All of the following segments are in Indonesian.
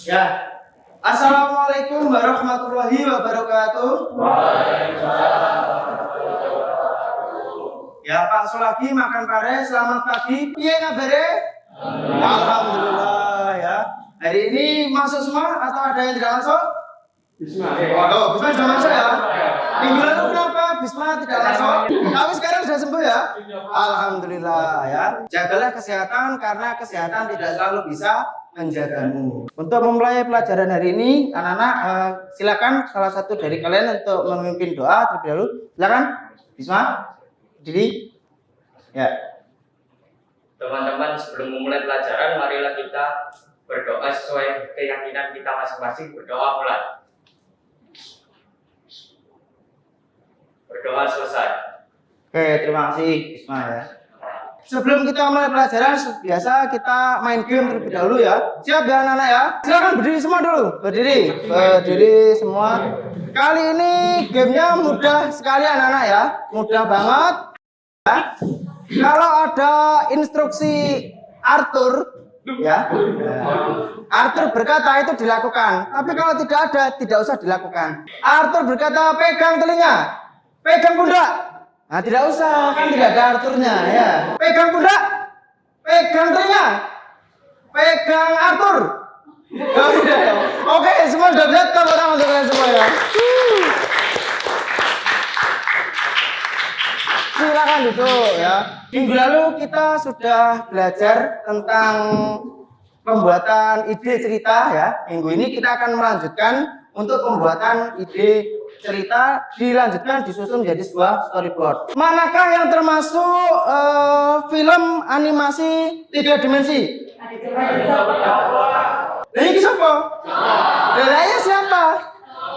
Ya. Assalamualaikum warahmatullahi wabarakatuh. Ya Pak Sulagi makan pare, selamat pagi. Piye kabare? Alhamdulillah ya. Hari ini masuk semua atau ada yang tidak masuk? Bisma. Oh, Bisma sudah masuk ya. Minggu lalu kenapa Bisma tidak masuk? Tapi sekarang sudah sembuh ya. Alhamdulillah ya. Jagalah kesehatan karena kesehatan tidak selalu bisa menjagamu. Untuk memulai pelajaran hari ini, anak-anak silakan salah satu dari kalian untuk memimpin doa terlebih dahulu. Silakan, Bisma, Didi. Ya. Teman-teman, sebelum memulai pelajaran, marilah kita berdoa sesuai keyakinan kita masing-masing. Berdoa mulai. Berdoa selesai. Oke, terima kasih Bisma ya. Sebelum kita mulai pelajaran, biasa kita main game terlebih dahulu ya. Siap ya anak-anak ya? Silakan berdiri semua dulu. Berdiri semua. Kali ini gamenya mudah sekali anak-anak ya. Mudah banget. Ya. Kalau ada instruksi Arthur, ya. Arthur berkata itu dilakukan. Tapi kalau tidak ada, tidak usah dilakukan. Arthur berkata pegang telinga, pegang pundak. Nah, tidak usah, kan tidak ada Arthurnya ya. Pegang pundak, pegang telinga, pegang Arthur. Gak sudah ya. Oke, semua sudah lihat tepuk tangan untuk kalian semua ya. Silakan duduk ya. Minggu lalu kita sudah belajar tentang pembuatan ide cerita ya. Minggu ini kita akan melanjutkan untuk pembuatan ide cerita, dilanjutkan disusun menjadi sebuah storyboard. Manakah yang termasuk film animasi 3 dimensi? Ini siapa? Ini siapa?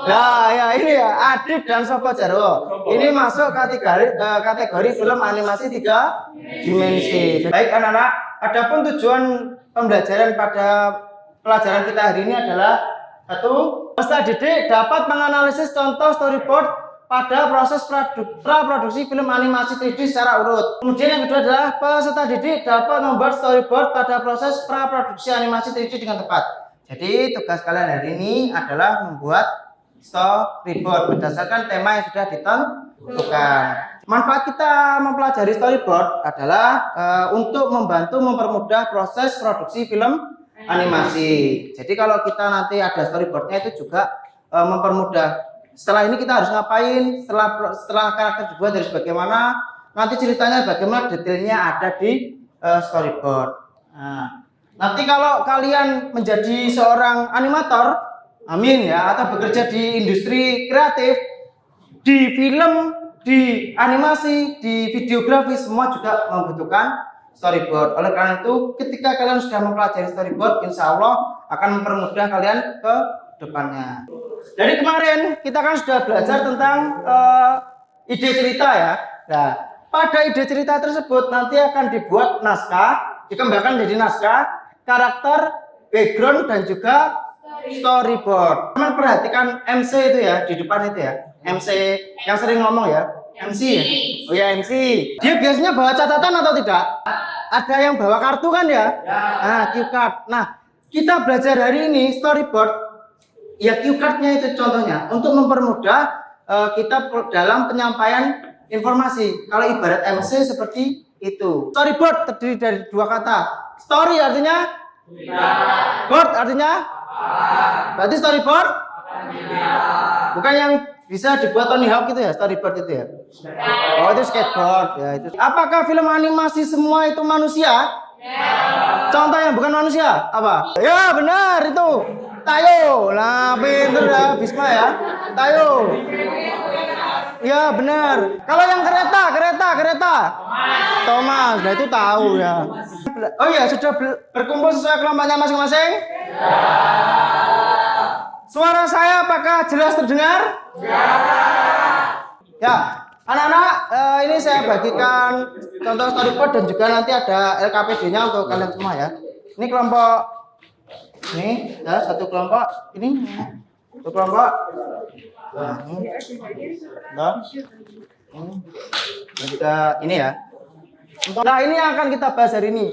Nah ya ini ya Adit dan Sopo Jarwo. Ini masuk kategori film animasi 3 dimensi. Baik anak-anak, adapun tujuan pembelajaran pada pelajaran kita hari ini adalah satu, peserta didik dapat menganalisis contoh storyboard pada proses praproduksi film animasi 3D secara urut. Kemudian yang kedua adalah peserta didik dapat membuat storyboard pada proses praproduksi animasi 3D dengan tepat. Jadi tugas kalian hari ini adalah membuat storyboard berdasarkan tema yang sudah ditentukan. Manfaat kita mempelajari storyboard adalah untuk membantu mempermudah proses produksi film animasi. Jadi kalau kita nanti ada storyboardnya itu juga mempermudah. Setelah ini kita harus ngapain? Setelah karakter dibuat dari bagaimana, nanti ceritanya bagaimana detailnya ada di storyboard. Nah, nanti kalau kalian menjadi seorang animator, amin ya, atau bekerja di industri kreatif, di film, di animasi, di videografi, semua juga membutuhkan storyboard. Oleh karena itu, ketika kalian sudah mempelajari storyboard, insya Allah akan mempermudah kalian ke depannya. Dari kemarin kita kan sudah belajar tentang ide cerita ya. Nah, pada ide cerita tersebut nanti akan dibuat naskah, dikembangkan menjadi naskah, karakter, background dan juga storyboard. Teman perhatikan MC itu ya di depan itu ya. MC yang sering ngomong ya. MC ya? Oh ya MC. Dia biasanya bawa catatan atau tidak? Ada yang bawa kartu kan ya? Nah, cue card. Nah, kita belajar hari ini storyboard. Ya cue cardnya itu contohnya untuk mempermudah kita dalam penyampaian informasi. Kalau ibarat MC seperti itu. Storyboard terdiri dari 2 kata. Story artinya? Board artinya? Berarti storyboard? Bukan yang bisa dibuat Tony Hawk itu ya, storyboard itu ya? Oh itu skateboard ya itu. Apakah film animasi semua itu manusia? Contoh yang bukan manusia apa? Ya benar itu. Tayo. Nah pinter ya Bisma ya. Tayo. Ya benar. Kalau yang kereta. Thomas. Nah itu tahu ya. Oh iya sudah berkumpul sesuai kelompoknya masing-masing? Suara saya apakah jelas terdengar? Ya, anak-anak, ini saya bagikan contoh storyboard dan juga nanti ada LKPD-nya untuk kalian semua ya. Ini kelompok, ini ya satu kelompok, ini satu kelompok. Nah, ini, dan juga ini ya. Nah, ini yang akan kita bahas hari ini.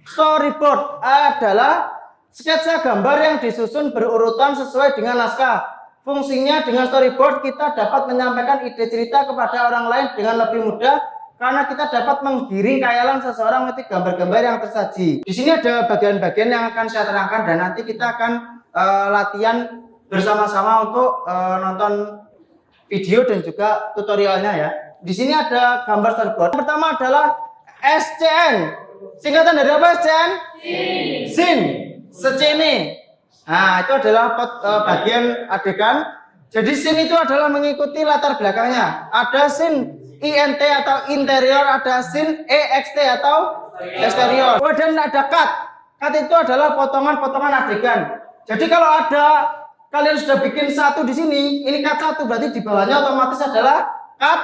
Storyboard adalah sketsa gambar yang disusun berurutan sesuai dengan naskah. Fungsinya dengan storyboard kita dapat menyampaikan ide cerita kepada orang lain dengan lebih mudah karena kita dapat menggiring khayalan seseorang melalui gambar-gambar yang tersaji. Di sini ada bagian-bagian yang akan saya terangkan dan nanti kita akan latihan bersama-sama untuk nonton video dan juga tutorialnya ya. Di sini ada gambar storyboard. Yang pertama adalah SCN. Singkatan dari apa SCN? Scene. Secene. Nah, itu adalah bagian adegan. Jadi scene itu adalah mengikuti latar belakangnya. Ada scene INT atau interior, ada scene EXT atau eksterior. Kemudian ada cut. Cut itu adalah potongan-potongan adegan. Jadi kalau ada kalian sudah bikin satu di sini, ini cut satu, berarti di bawahnya otomatis adalah cut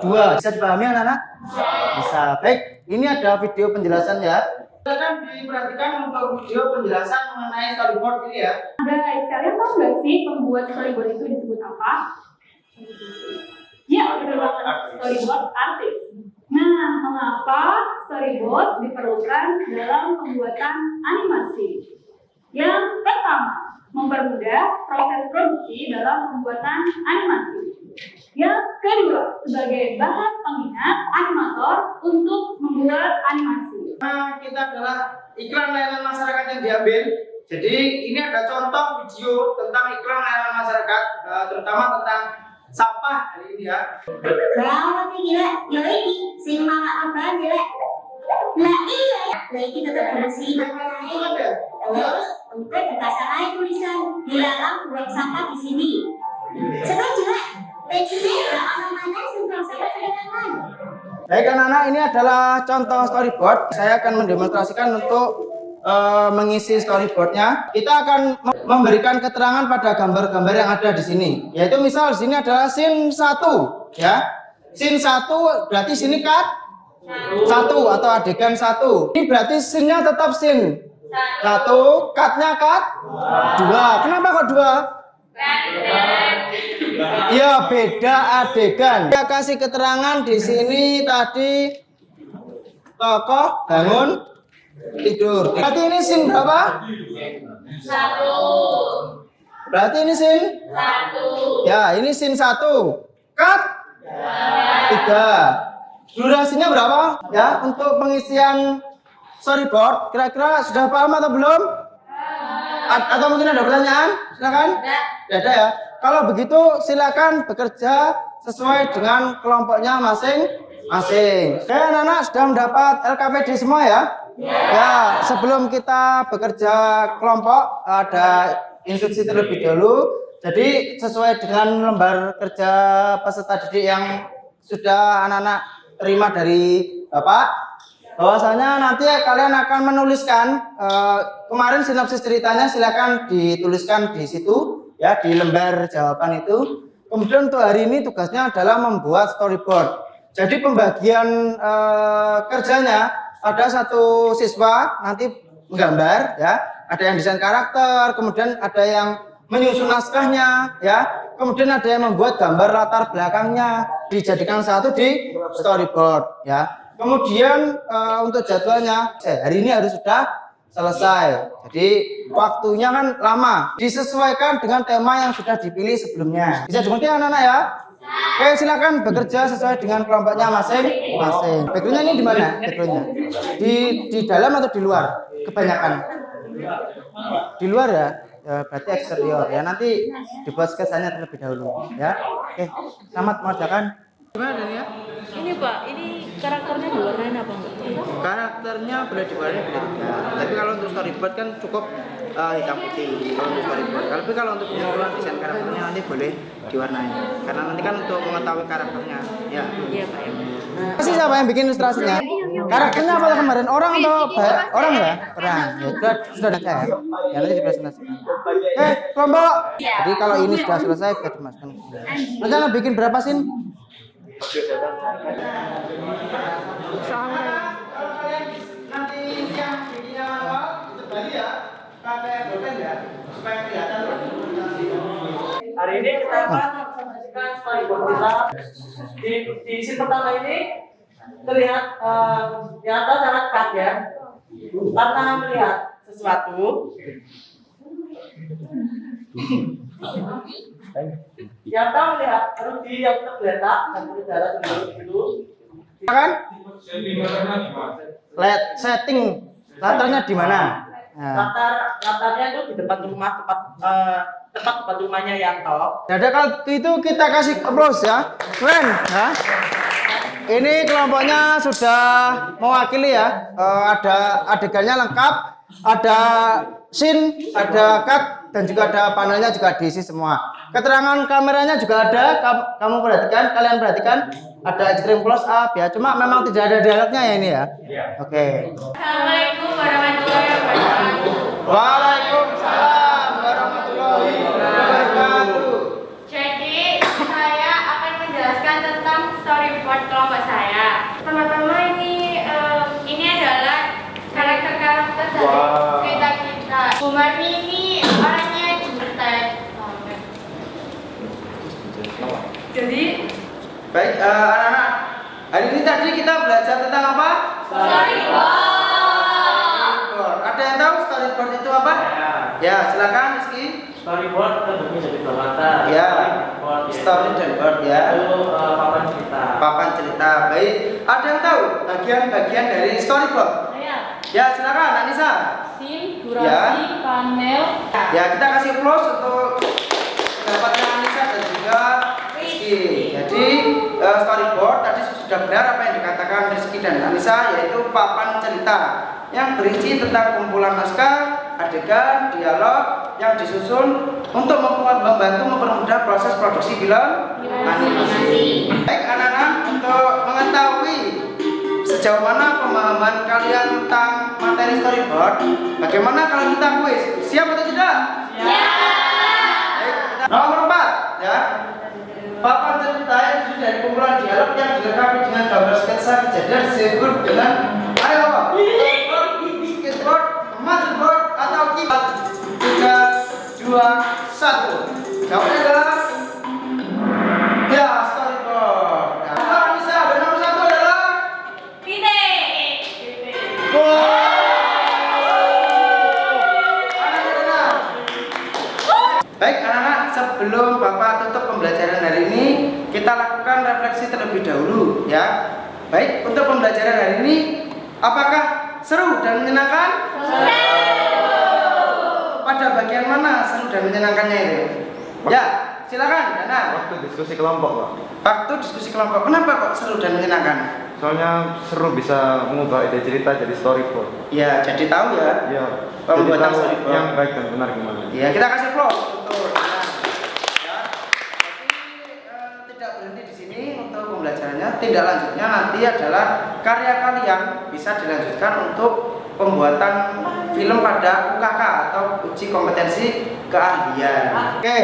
2. Bisa dipahami anak-anak? Bisa. Baik, ini ada video penjelasan ya. Silakan diperhatikan untuk video penjelasan mengenai storyboard ini ya. Guys, kalian tahu nggak sih pembuat storyboard itu disebut apa? Ya, benar banget. Storyboard artist. Nah, mengapa storyboard diperlukan dalam pembuatan animasi? Yang pertama, mempermudah proses produksi dalam pembuatan animasi. Yang kedua, sebagai bahan pengingat animator untuk membuat animasi. Nah, kita adalah iklan layanan masyarakat yang diambil. Jadi ini ada contoh video tentang iklan layanan masyarakat, terutama tentang sampah hari ini ya. Gawat nih gila, ya ini sing malah apa gila. Nah iya, nah ini tetap bersih banget. Terus untuk kita salah tulisan dilarang buang sampah di sini. Setuju lah. Begini orang mana sing buang sampah sembarangan. Baik anak-anak, ini adalah contoh storyboard. Saya akan mendemonstrasikan untuk mengisi storyboardnya. Kita akan memberikan keterangan pada gambar-gambar yang ada di sini. Yaitu misal di sini adalah scene 1 ya. Scene 1 berarti sini cut 1 atau adegan 1. Ini berarti scene-nya tetap scene 1, cut-nya cut 2. Kenapa kok 2? Ya beda adegan. Saya kasih keterangan di sini tadi tokoh bangun tidur. Berarti ini scene berapa? 1. Berarti ini scene 1. ya, ini scene 1. Cut 3. Durasinya berapa? Ya, untuk pengisian storyboard kira-kira sudah paham atau belum? Atau mungkin ada pertanyaan? Silakan. Tidak ada ya. Kalau begitu silakan bekerja sesuai dengan kelompoknya masing-masing. Oke, anak-anak sudah mendapat LKPD semua ya? Ya, sebelum kita bekerja kelompok ada instruksi terlebih dahulu. Jadi sesuai dengan lembar kerja peserta didik yang sudah anak-anak terima dari Bapak, bahwasanya nanti kalian akan menuliskan kemarin sinopsis ceritanya, silakan dituliskan di situ ya, di lembar jawaban itu. Kemudian untuk hari ini tugasnya adalah membuat storyboard. Jadi pembagian kerjanya ada satu siswa nanti menggambar ya, ada yang desain karakter, kemudian ada yang menyusun naskahnya ya, kemudian ada yang membuat gambar latar belakangnya, dijadikan satu di storyboard ya. Kemudian untuk jadwalnya hari ini harus sudah selesai. Jadi waktunya kan lama, disesuaikan dengan tema yang sudah dipilih sebelumnya. Bisa dimengerti anak-anak ya? Oke, silakan bekerja sesuai dengan kelompoknya masing-masing. Backgroundnya ini di mana? Backgroundnya di dalam atau di luar? Kebanyakan di luar ya. Ya, berarti eksterior ya. Nanti dibuat sketsanya terlebih dahulu ya. Oke, selamat mengerjakan. Gimana Dan ya? Ini Pak, ini karakternya diwarnain apa enggak? Karakternya boleh diwarnai boleh tidak. Tapi kalau untuk storyboard kan cukup hitam putih kalau untuk storyboard. Tapi kalau untuk pengolahan desain karakternya nanti boleh diwarnai. Karena nanti kan untuk mengetahui karakternya. Ya. Iya Pak ya. Masih siapa yang bikin ilustrasinya? Karakternya apa kemarin? Orang atau orang ya? Orang. Ya sudah ada ya. Ya nanti dipresentasikan. Oke, kelompok. Jadi kalau ini sudah selesai kita dimasukkan. Rencana bikin berapa sih? Nanti yang videonya awal kembali ya, pakai dosen ya, supaya kelihatan. Hari ini kita akan mempresentasikan storyboard kita. Di scene pertama ini terlihat nyata sangat cut ya, karena melihat sesuatu yang tahu melihat Rudy yang tergeletak dan berdarah dulu Kan? Setting latarnya di mana? Nah. latarnya itu di depan rumah tempat rumahnya Yanto. Jadi kalau itu kita kasih applause ya, keren ya. Ini kelompoknya sudah mewakili ya. Ada adegannya lengkap, ada scene, ada cut, dan juga ada panelnya juga diisi semua. Keterangan kameranya juga ada. Kamu perhatikan, kalian perhatikan, ada extreme close up ya. Cuma memang tidak ada dialognya ya ini ya. Oke. Assalamualaikum warahmatullahi wabarakatuh. Waalaikumsalam warahmatullahi wabarakatuh. Jadi saya akan menjelaskan tentang storyboard kelompok saya. Pertama-tama ini adalah karakter dari cerita kita. Bu Marni ini orangnya jutek. Jadi Baik, anak-anak. Hari ini tadi kita belajar tentang apa? storyboard. Ada yang tahu storyboard itu apa? Ya, silakan Rizky. Storyboard kan bentuknya jadi dua mata. Ya, Storyboard, story dan board ya. Itu papan cerita. Papan cerita. Baik, ada yang tahu bagian-bagian dari storyboard? Ya, silakan Anissa. Scene, durasi, panel. Ya, kita kasih applause untuk pendapatnya Anissa dan juga Rizky. Jadi storyboard tadi sudah benar apa yang dikatakan Rizky dan Anissa, yaitu papan cerita yang berisi tentang kumpulan naskah, adegan, dialog yang disusun untuk membantu mempermudah proses produksi film animasi. Baik anak-anak, untuk mengetahui sejauh mana pemahaman kalian tentang materi storyboard, bagaimana kalau kita kuis? Siap atau tidak? Baik, nomor 4 ya. Papan cerita yang terdiri dari kumpulan dialog yang dilengkapi dengan gambar sketsa kejadian disebut dengan ayo skateboard, motherboard atau keyboard. 3, 2, 1. Jawabnya adalah ya storyboard. Nah, bisa dan nomor 1 adalah baik anak-anak, sebelum Bapak tutup pembelajaran hari ini, kita lakukan refleksi terlebih dahulu ya. Baik, untuk pembelajaran hari ini, apakah seru dan menyenangkan? Pada bagian mana seru dan menyenangkannya itu? Ya, silakan Dana. Waktu diskusi kelompok, Pak. Waktu diskusi kelompok, kenapa kok seru dan menyenangkan? Soalnya seru bisa mengubah ide cerita jadi storyboard. Ya, jadi tahu ya. Iya. Pembuatan Jadi tahu storyboard. yang baik dan benar gimana. Ya, kita kasih applause untuk Dana. Ya. Tapi tidak berhenti di sini untuk pembelajarannya. Tindak lanjutnya nanti adalah karya kalian bisa dilanjutkan untuk pembuatan film pada UKK atau uji kompetensi keahlian. Oke.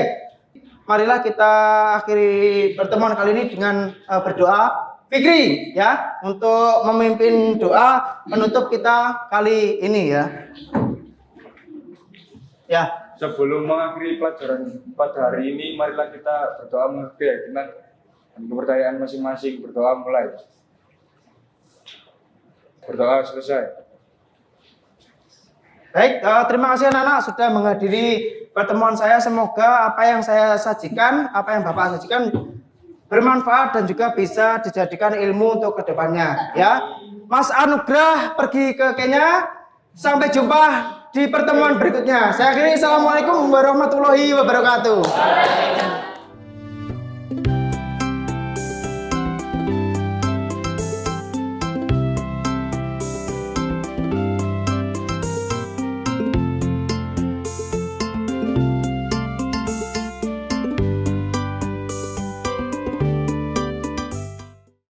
Marilah kita akhiri pertemuan kali ini dengan berdoa. Fikri ya, untuk memimpin doa penutup kita kali ini ya. Ya. Sebelum mengakhiri pelajaran pada hari ini, marilah kita berdoa mengerti keyakinan dan kepercayaan masing-masing. Berdoa mulai. Berdoa selesai. Baik, terima kasih anak-anak sudah menghadiri pertemuan saya. Semoga apa yang saya sajikan, apa yang Bapak sajikan bermanfaat dan juga bisa dijadikan ilmu untuk kedepannya. Ya, Mas Anugrah pergi ke Kenya. Sampai jumpa di pertemuan berikutnya. Saya akhiri. Assalamualaikum warahmatullahi wabarakatuh.